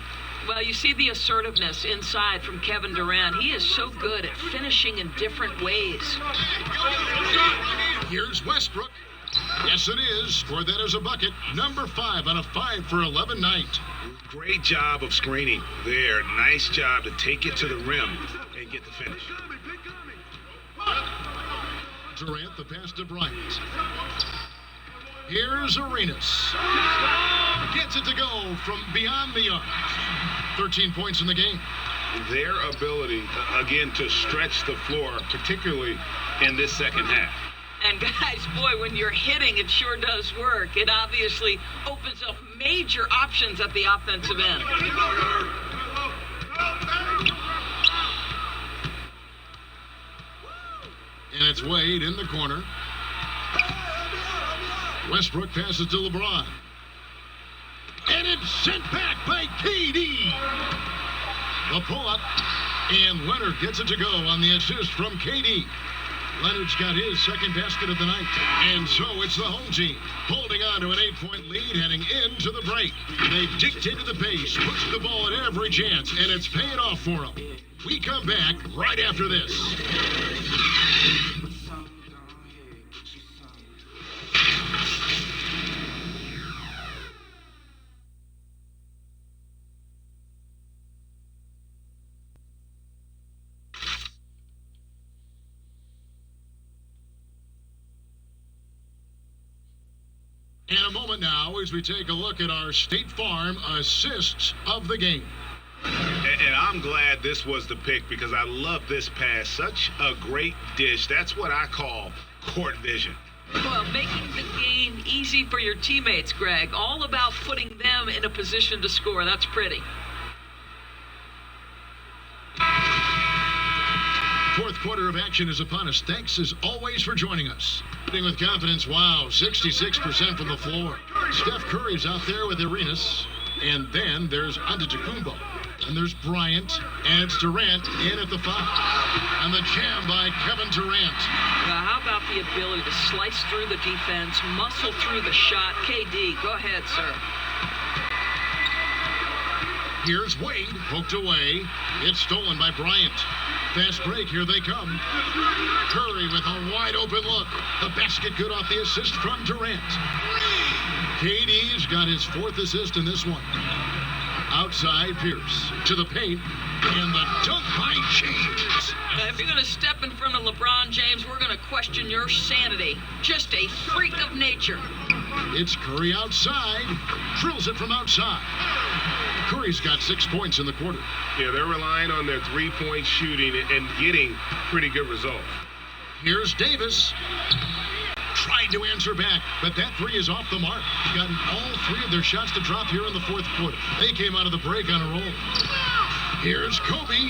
Well, you see the assertiveness inside from Kevin Durant. He is so good at finishing in different ways. Here's Westbrook. Yes, it is. Scored that as a bucket. Number 5 on a 5 for 11 night. Great job of screening there. Nice job to take it to the rim and get the finish. Durant, the pass to Bryant. Here's Arenas. Gets it to go from beyond the arc. 13 points in the game. Their ability, again, to stretch the floor, particularly in this second half. And guys, boy, when you're hitting, it sure does work. It obviously opens up major options at the offensive end. And it's Wade in the corner. Westbrook passes to LeBron. And it's sent back by KD. The pull-up. And Leonard gets it to go on the assist from KD. Leonard's got his second basket of the night. And so it's the home team holding on to an 8-point lead heading into the break. They dictated the pace, pushed the ball at every chance, and it's paying off for them. We come back right after this. In a moment now, as we take a look at our State Farm assists of the game. And I'm glad this was the pick because I love this pass. Such a great dish. That's what I call court vision. Well, making the game easy for your teammates, Greg. All about putting them in a position to score. That's pretty. Fourth quarter of action is upon us. Thanks as always for joining us. With confidence, wow, 66% from the floor. Steph Curry's out there with Arenas. And then there's Antetokounmpo. And there's Bryant. And it's Durant in at the foul. And the jam by Kevin Durant. Well, how about the ability to slice through the defense, muscle through the shot? KD, go ahead, sir. Here's Wade, poked away. It's stolen by Bryant. Fast break, here they come. Curry with a wide open look. The basket good off the assist from Durant. KD's got his fourth assist in this one. Outside, Pierce to the paint. And the dunk by James. If you're going to step in front of LeBron James, we're going to question your sanity. Just a freak of nature. It's Curry outside. Drills it from outside. Curry's got 6 points in the quarter. Yeah, they're relying on their three-point shooting and getting pretty good results. Here's Davis. Tried to answer back, but that three is off the mark. Gotten all three of their shots to drop here in the fourth quarter. They came out of the break on a roll. Here's Kobe,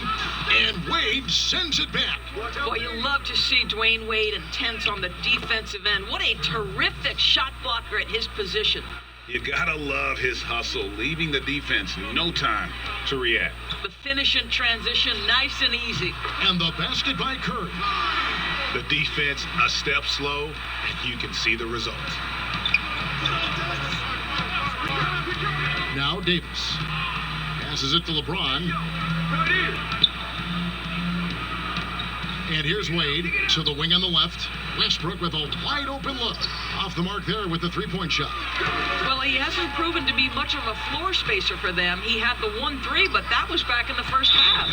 and Wade sends it back. Boy, you love to see Dwayne Wade intense on the defensive end. What a terrific shot blocker at his position. You gotta love his hustle, leaving the defense no time to react. The finish in transition, nice and easy. And the basket by Curry. The defense a step slow, and you can see the result. Now Davis passes it to LeBron. And here's Wade to the wing on the left. Westbrook with a wide open look. Off the mark there with the three-point shot. Well, he hasn't proven to be much of a floor spacer for them. He had the 1-3, but that was back in the first half.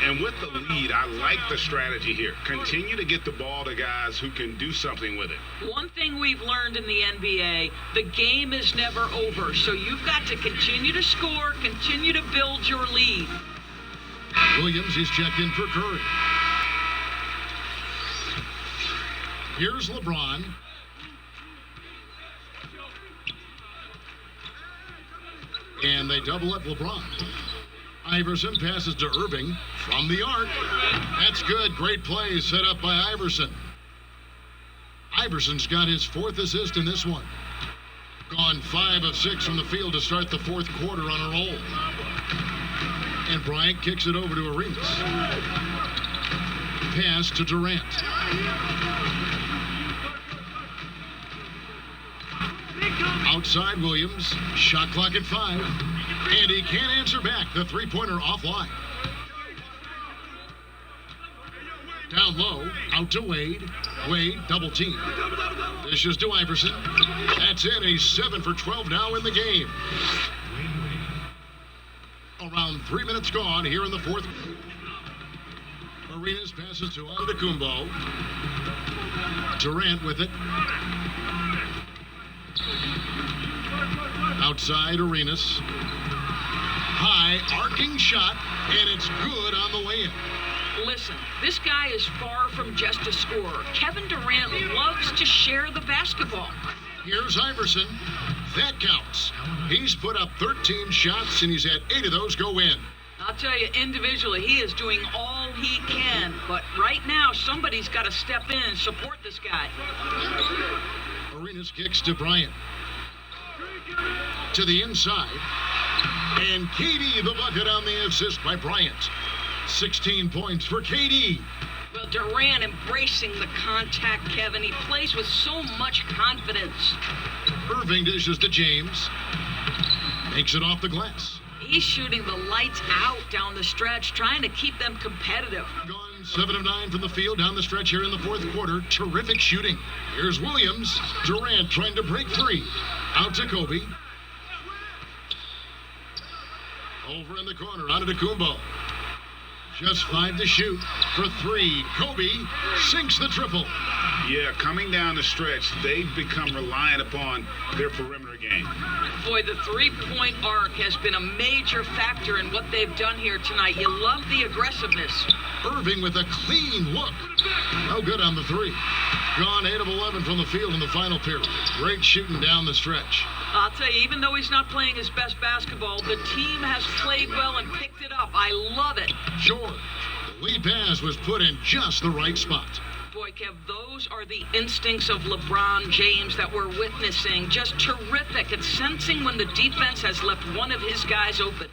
And with the lead, I like the strategy here. Continue to get the ball to guys who can do something with it. One thing we've learned in the NBA, the game is never over. So you've got to continue to score, continue to build your lead. Williams, he's checked in for Curry. Here's LeBron. And they double up LeBron. Iverson passes to Irving from the arc. That's good. Great play set up by Iverson. Iverson's got his fourth assist in this one. Gone 5 of 6 from the field to start the fourth quarter on a roll. And Bryant kicks it over to Arenas. Pass to Durant. Outside Williams, shot clock at 5, and he can't answer back. The three-pointer offline. Down low, out to Wade. Wade, double team. This is to Iverson. That's it, a 7 for 12 now in the game. Around 3 minutes gone here in the fourth. Arenas passes to Antetokounmpo. Durant with it. Outside Arenas. High arcing shot, and it's good on the way in. Listen, this guy is far from just a scorer. Kevin Durant loves to share the basketball. Here's Iverson. That counts. He's put up 13 shots, and he's had 8 of those go in. I'll tell you, individually, he is doing all he can. But right now, somebody's got to step in and support this guy. Arenas kicks to Bryant. To the inside. And KD the bucket on the assist by Bryant. 16 points for KD. Well, Well, Durant embracing the contact, Kevin. He plays with so much confidence. Irving dishes to James. Makes it off the glass. He's shooting the lights out down the stretch, trying to keep them competitive. Gone 7 of 9 from the field down the stretch here in the fourth quarter. Terrific shooting. Here's Williams. Durant trying to break free. Out to Kobe. Over in the corner, out to Kumbo. Just 5 to shoot for 3. Kobe sinks the triple. Yeah, coming down the stretch, they've become reliant upon their perimeter game. Boy, the three-point arc has been a major factor in what they've done here tonight. You love the aggressiveness. Irving with a clean look. No good on the 3. Gone 8 of 11 from the field in the final period. Great shooting down the stretch. I'll tell you, even though he's not playing his best basketball, the team has played well and picked it up. I love it. George, the lead pass was put in just the right spot. Boy, Kev, those are the instincts of LeBron James that we're witnessing. Just terrific at sensing when the defense has left one of his guys open.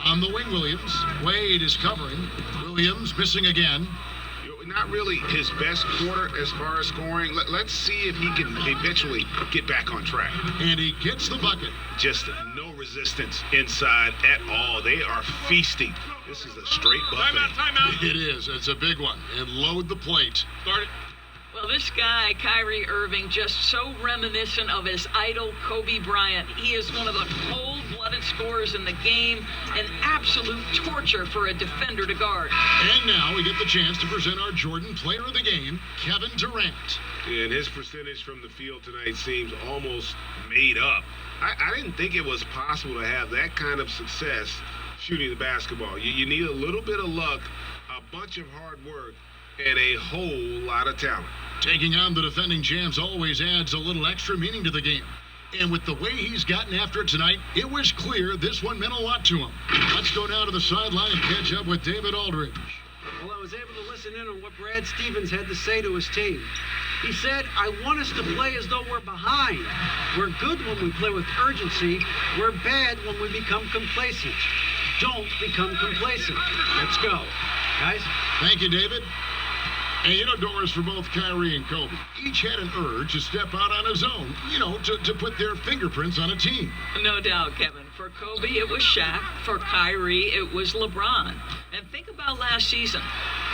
On the wing, Williams. Wade is covering. Williams missing again. Not really his best quarter as far as scoring. Let's see if he can eventually get back on track. And he gets the bucket. Just no resistance inside at all. They are feasting. This is a straight buffet. Timeout. It is. It's a big one. And load the plate. Start it. Well, this guy, Kyrie Irving, just so reminiscent of his idol, Kobe Bryant. He is one of the cold-blooded scorers in the game, an absolute torture for a defender to guard. And now we get the chance to present our Jordan Player of the Game, Kevin Durant. And his percentage from the field tonight seems almost made up. I didn't think it was possible to have that kind of success shooting the basketball. You need a little bit of luck, a bunch of hard work, and a whole lot of talent. Taking on the defending champs always adds a little extra meaning to the game. And with the way he's gotten after it tonight, it was clear this one meant a lot to him. Let's go down to the sideline and catch up with David Aldridge. Well, I was able to listen in on what Brad Stevens had to say to his team. He said, I want us to play as though we're behind. We're good when we play with urgency. We're bad when we become complacent. Don't become complacent. Let's go. Guys? Thank you, David. And you know, Doris, for both Kyrie and Kobe, each had an urge to step out on his own, to put their fingerprints on a team. No doubt, Kevin. For Kobe, it was Shaq. For Kyrie, it was LeBron. And think about last season.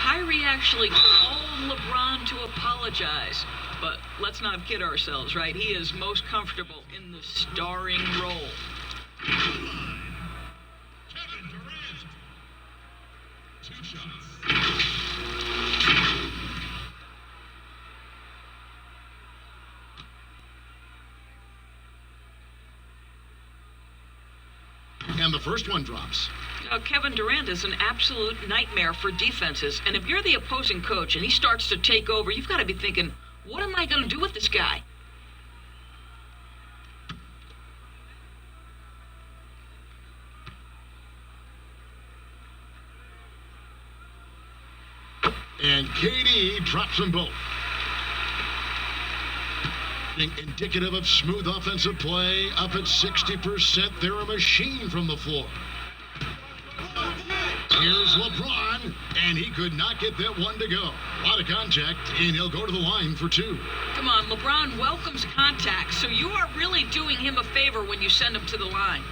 Kyrie actually called LeBron to apologize. But let's not kid ourselves, right? He is most comfortable in the starring role. Kevin Durant. 2 shots. And the first one drops. Kevin Durant is an absolute nightmare for defenses. And if you're the opposing coach and he starts to take over, you've got to be thinking, what am I going to do with this guy? And KD drops them both. Indicative of smooth offensive play, up at 60%. They're a machine from the floor. Here's LeBron, and he could not get that one to go. A lot of contact, and he'll go to the line for 2. Come on, LeBron welcomes contact, so you are really doing him a favor when you send him to the line.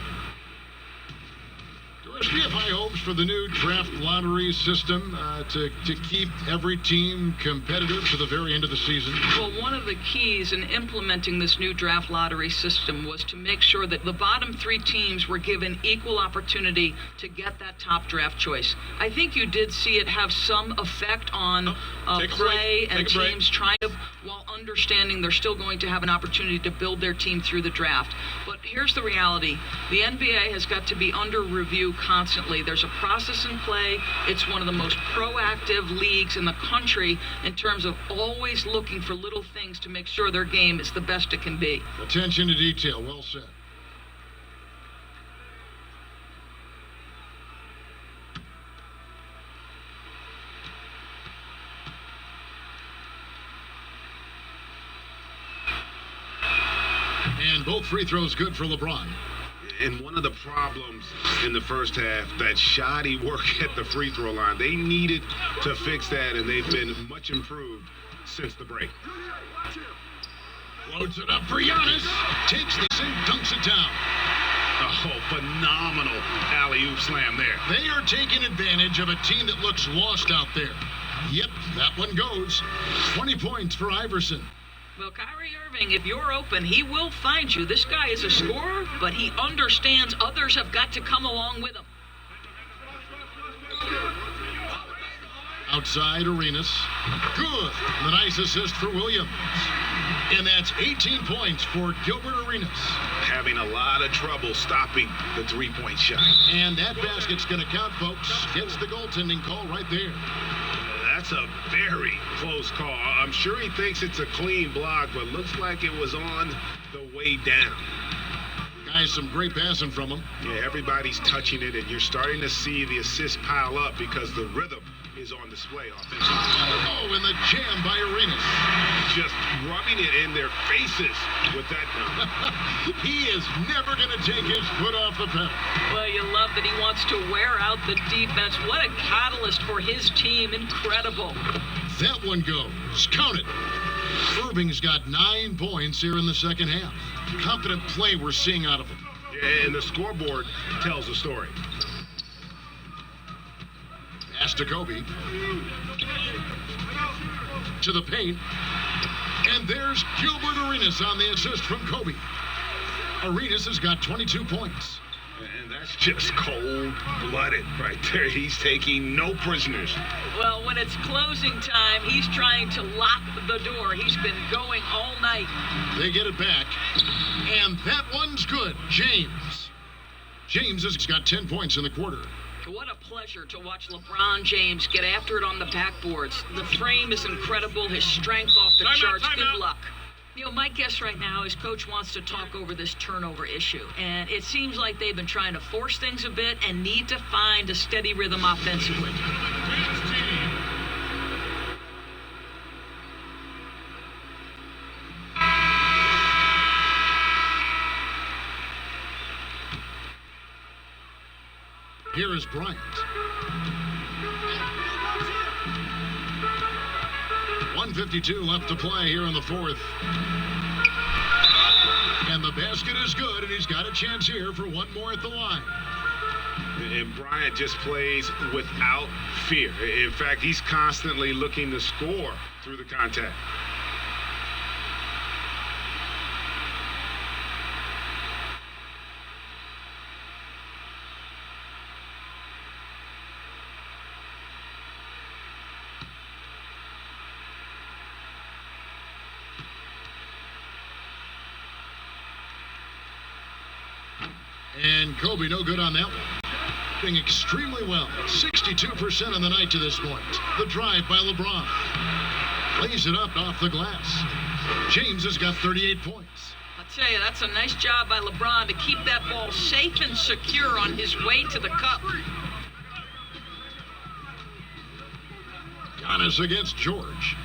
Doris, we have high hopes for the new draft lottery system to keep every team competitive to the very end of the season. Well, one of the keys in implementing this new draft lottery system was to make sure that the bottom 3 teams were given equal opportunity to get that top draft choice. I think you did see it have some effect on play and teams trying to, while understanding they're still going to have an opportunity to build their team through the draft. But here's the reality. The NBA has got to be under review constantly. There's a process in play. It's one of the most proactive leagues in the country in terms of always looking for little things to make sure their game is the best it can be. Attention to detail. Well said. And both free throws good for LeBron. And one of the problems in the first half, that shoddy work at the free throw line. They needed to fix that, and they've been much improved since the break. Loads it up for Giannis. Takes the sink, dunks it down. Oh, phenomenal alley-oop slam there. They are taking advantage of a team that looks lost out there. Yep, that one goes. 20 points for Iverson. Well, Kyrie Irving, if you're open, he will find you. This guy is a scorer, but he understands others have got to come along with him. Outside Arenas. Good. The nice assist for Williams. And that's 18 points for Gilbert Arenas. Having a lot of trouble stopping the three-point shot. And that basket's going to count, folks. Gets the goaltending call right there. That's a very close call. I'm sure he thinks it's a clean block, but looks like it was on the way down. Guys, some great passing from him. Yeah, everybody's touching it, and you're starting to see the assists pile up because the rhythm is on display offensively. Oh, and the jam by Arenas. Just rubbing it in their faces with that dunk. He is never going to take his foot off the pedal. Well, you love that he wants to wear out the defense. What a catalyst for his team. Incredible. That one goes. Count it. Irving's got 9 points here in the second half. Confident play we're seeing out of him. Yeah, and the scoreboard tells the story. Pass to Kobe. To the paint. And there's Gilbert Arenas on the assist from Kobe. Arenas has got 22 points. And that's just cold-blooded right there. He's taking no prisoners. Well, when it's closing time, he's trying to lock the door. He's been going all night. They get it back. And that one's good. James has got 10 points in the quarter. What a pleasure to watch LeBron James get after it on the backboards. The frame is incredible. His strength off the charts. Good luck. You know, my guess right now is Coach wants to talk over this turnover issue. And it seems like they've been trying to force things a bit and need to find a steady rhythm offensively. Here is Bryant. 1:52 left to play here in the fourth. And the basket is good, and he's got a chance here for one more at the line. And Bryant just plays without fear. In fact, he's constantly looking to score through the contact. And Kobe no good on that one. Doing extremely well. 62% on the night to this point. The drive by LeBron. Lays it up off the glass. James has got 38 points. I'll tell you, that's a nice job by LeBron to keep that ball safe and secure on his way to the cup. Giannis against George.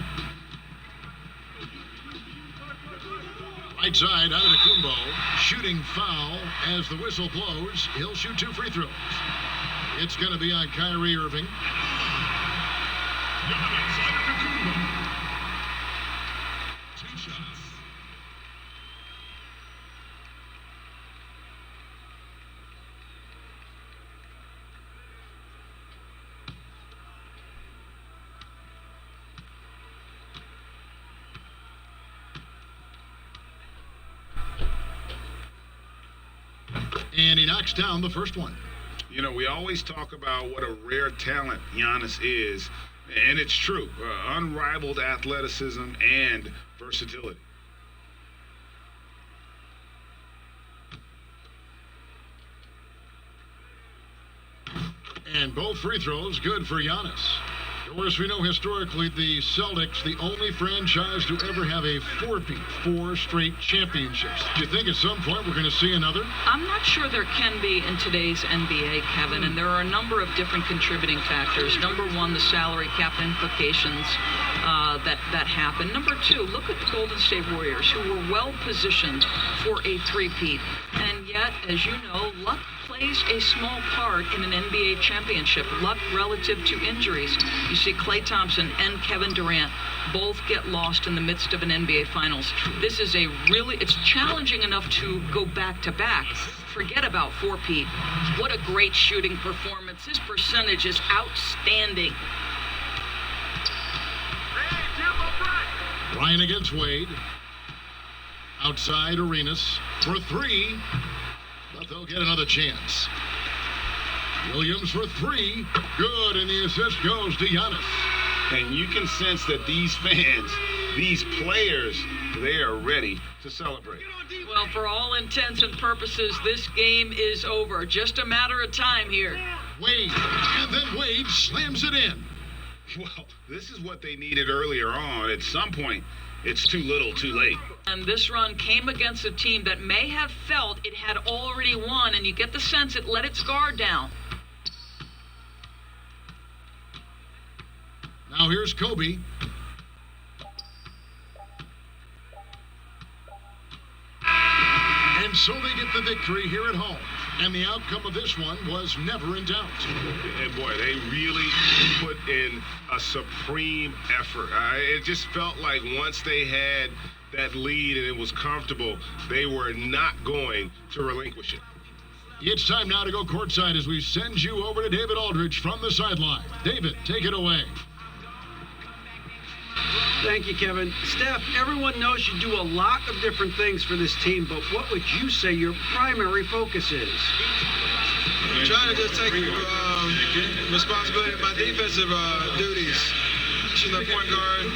Right side, Antetokounmpo, shooting foul as the whistle blows. He'll shoot 2 free throws. It's going to be on Kyrie Irving. Antetokounmpo. 2 shots. And he knocks down the first one. You know, we always talk about what a rare talent Giannis is, and it's true. Unrivaled athleticism and versatility. And both free throws good for Giannis. Of course, we know historically the Celtics, the only franchise to ever have a 4 straight championships. Do you think at some point we're going to see another? I'm not sure there can be in today's NBA, Kevin, and there are a number of different contributing factors. Number one, the salary cap implications that happen. Number two, look at the Golden State Warriors, who were well positioned for a three-peat, and yet But, as you know, luck plays a small part in an NBA championship. Luck relative to injuries. You see Klay Thompson and Kevin Durant both get lost in the midst of an NBA Finals. This is it's challenging enough to go back-to-back. Forget about 4P. What a great shooting performance. His percentage is outstanding. Ryan against Wade. Outside Arenas for three, but they'll get another chance. Williams for three. Good, and the assist goes to Giannis. And you can sense that these fans, these players, they are ready to celebrate. Well, for all intents and purposes, this game is over. Just a matter of time here. Wade, and then Wade slams it in. Well, this is what they needed earlier on. At some point, it's too little, too late. And this run came against a team that may have felt it had already won, and you get the sense it let its guard down. Now here's Kobe. And so they get the victory here at home. And the outcome of this one was never in doubt. And boy, they really put in a supreme effort. It just felt like once they had that lead and it was comfortable, they were not going to relinquish it. It's time now to go courtside as we send you over to David Aldridge from the sideline. David, take it away. Thank you, Kevin. Steph, everyone knows you do a lot of different things for this team, but what would you say your primary focus is? I'm trying to just take responsibility of my defensive duties. Pushing the point guard,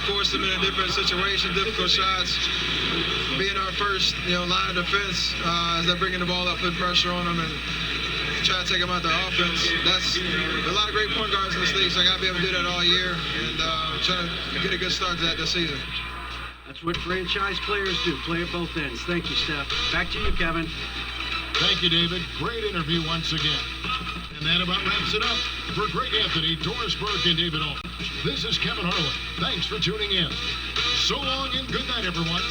force them in a different situation, difficult shots. Being our first, line of defense as they're bringing the ball up, putting pressure on them, and try to take them out their offense. That's a lot of great point guards in this league, so I got to be able to do that all year, and trying to get a good start to that this season. That's what franchise players do, play at both ends. Thank you, Steph. Back to you, Kevin. Thank you, David. Great interview once again. And that about wraps it up. For Greg Anthony, Doris Burke, and David Aldridge, this is Kevin Harlan. Thanks for tuning in. So long and good night, everyone.